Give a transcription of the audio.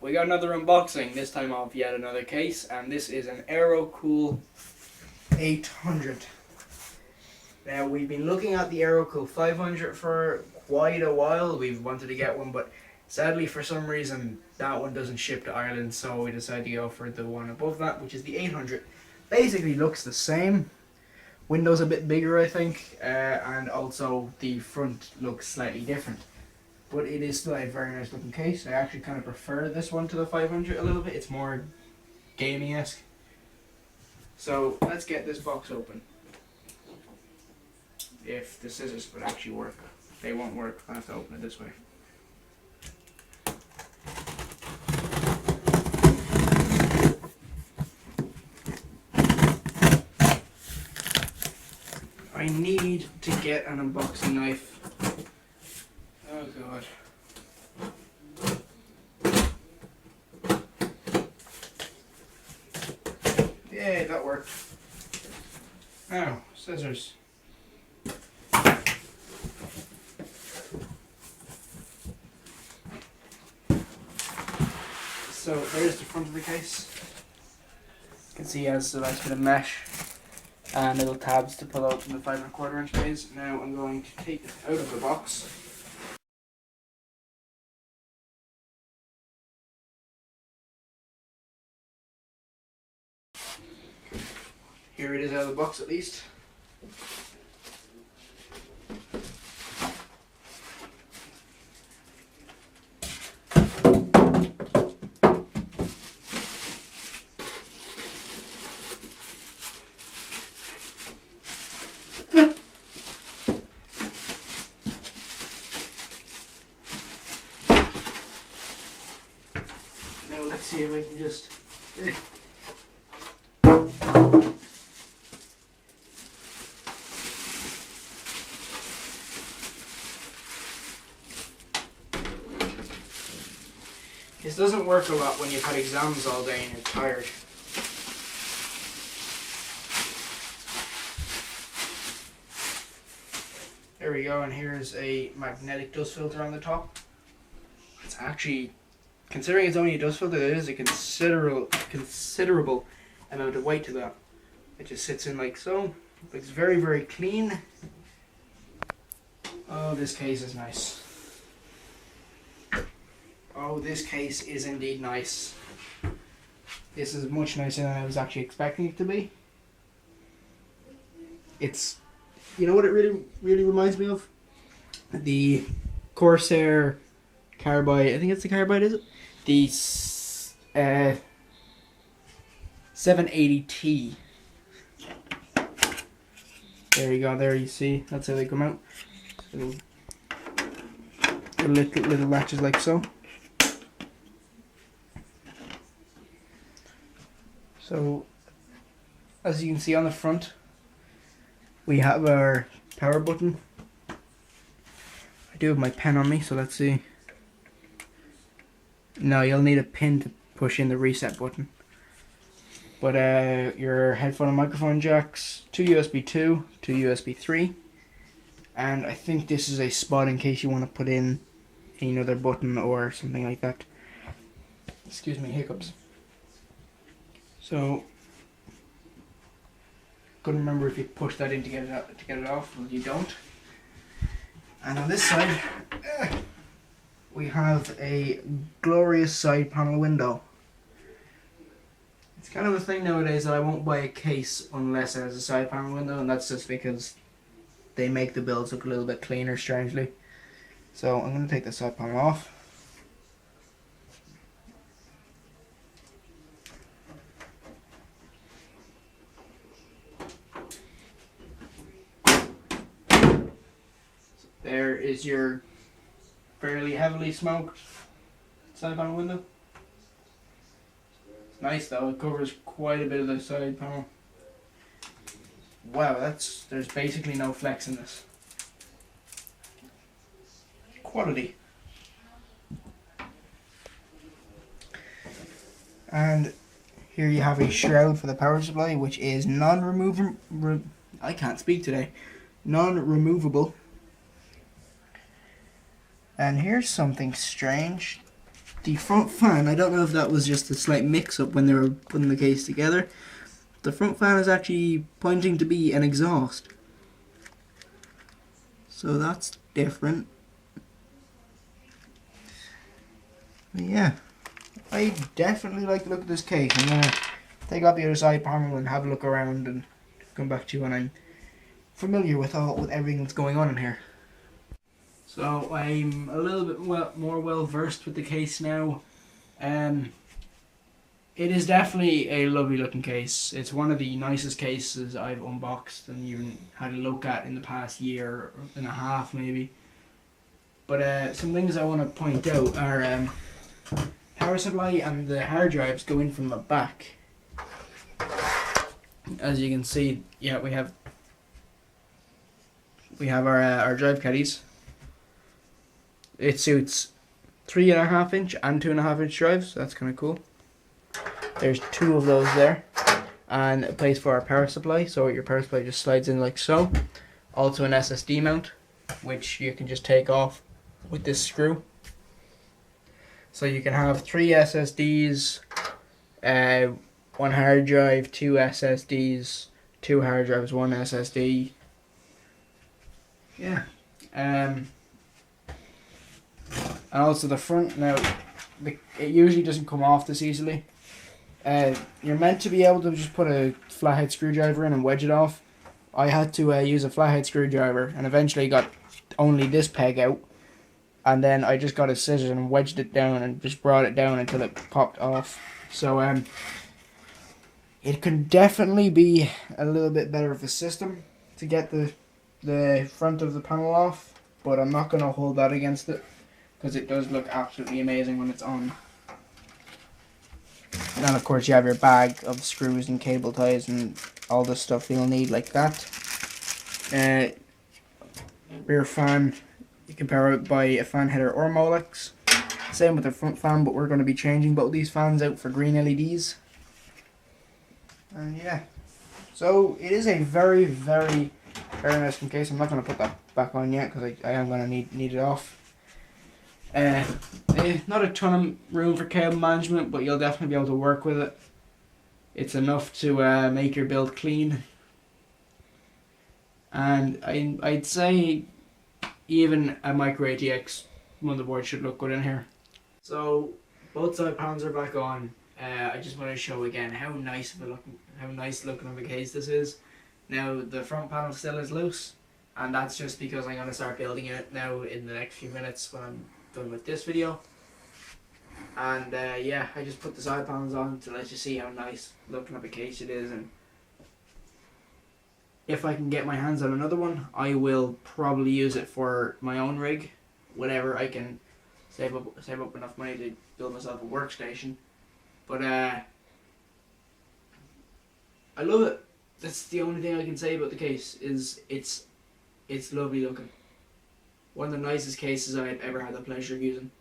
we got another unboxing, this time of yet another case, and this is an AeroCool 800. Now, we've been looking at the AeroCool 500 for quite a while. We've wanted to get one, but sadly for some reason that one doesn't ship to Ireland, so we decided to go for the one above that, which is the 800. Basically looks the same. Windows a bit bigger, I think, and also the front looks slightly different. But it is still a very nice looking case. I actually kind of prefer this one to the 500 a little bit. It's more gaming-esque. So let's get this box open. If the scissors would actually work. They won't work. I'll have to open it this way. I need to get an unboxing knife. Oh god. Yay, that worked. Now, scissors. So there's the front of the case. You can see it has a nice bit of mesh and little tabs to pull out from the 5 1/4 inch bays. Now I'm going to take it out of the box. Here it is out of the box at least. Now let's see if I can just... This doesn't work a lot when you've had exams all day and you're tired. There we go, and here's a magnetic dust filter on the top. It's actually, considering it's only a dust filter, there is a considerable amount of weight to that. It just sits in like so. Looks very, very clean. Oh, this case is nice. Oh, this case is indeed nice. This is much nicer than I was actually expecting it to be. It's, you know what it really reminds me of? The Corsair Carbide, I think it's the Carbide, is it? The 780T. There you go, there you see, that's how they come out. Little latches like so. So, as you can see on the front, we have our power button. I do have my pen on me, so let's see. No, you'll need a pin to push in the reset button. But your headphone and microphone jacks, 2 USB 2, 2 USB 3. And I think this is a spot in case you want to put in another button or something like that. Excuse me, hiccups. So, couldn't remember if you push that in to get it off. Well, you don't. And on this side, we have a glorious side panel window. It's kind of a thing nowadays that I won't buy a case unless it has a side panel window, and that's just because they make the builds look a little bit cleaner, strangely. So I'm going to take the side panel off. There is your fairly heavily smoked side panel window. It's nice though, it covers quite a bit of the side panel. Wow, there's basically no flex in this. Quality. And here you have a shroud for the power supply, which is non-removable. I can't speak today. Non-removable. And here's something strange. the front fan, I don't know if that was just a slight mix-up when they were putting the case together. The front fan is actually pointing to be an exhaust. So that's different. But yeah, I definitely like the look of this case. I'm going to take out the other side panel and have a look around and come back to you when I'm familiar with everything that's going on in here. So I'm a little bit more well versed with the case now. It is definitely a lovely looking case. It's one of the nicest cases I've unboxed and even had a look at in the past year and a half maybe. But some things I want to point out are power supply and the hard drives go in from the back. As you can see, yeah, we have our drive caddies. It suits 3.5 inch and 2.5 inch drives, so that's kind of cool. There's 2 of those there, and a place for our power supply, so your power supply just slides in like so. Also an SSD mount, which you can just take off with this screw. So you can have 3 SSDs, 1 hard drive, 2 SSDs, 2 hard drives, 1 SSD. Yeah. And also the front, now it usually doesn't come off this easily. You're meant to be able to just put a flathead screwdriver in and wedge it off. I had to use a flathead screwdriver and eventually got only this peg out, and then I just got a scissors and wedged it down and just brought it down until it popped off. So it can definitely be a little bit better of a system to get the front of the panel off, but I'm not going to hold that against it because it does look absolutely amazing when it's on. And then of course you have your bag of screws and cable ties and all the stuff you'll need like that. Rear fan, you can power it by a fan header or Molex. Same with the front fan, but we're going to be changing both these fans out for green LEDs. And yeah, so it is a very, very, very nice case. I'm not going to put that back on yet because I am going to need it off. Not a ton of room for cable management, but you'll definitely be able to work with it. It's enough to make your build clean. And I'd say even a micro ATX motherboard should look good in here. So both side panels are back on. I just want to show again how nice looking of a case this is. Now the front panel still is loose, and that's just because I'm going to start building it now in the next few minutes when I'm done with this video. And yeah, I just put the side panels on to let you see how nice looking of a case it is, and if I can get my hands on another one, I will probably use it for my own rig whenever I can save up enough money to build myself a workstation. But I love it. That's the only thing I can say about the case, is it's lovely looking. One of the nicest cases I've ever had the pleasure of using.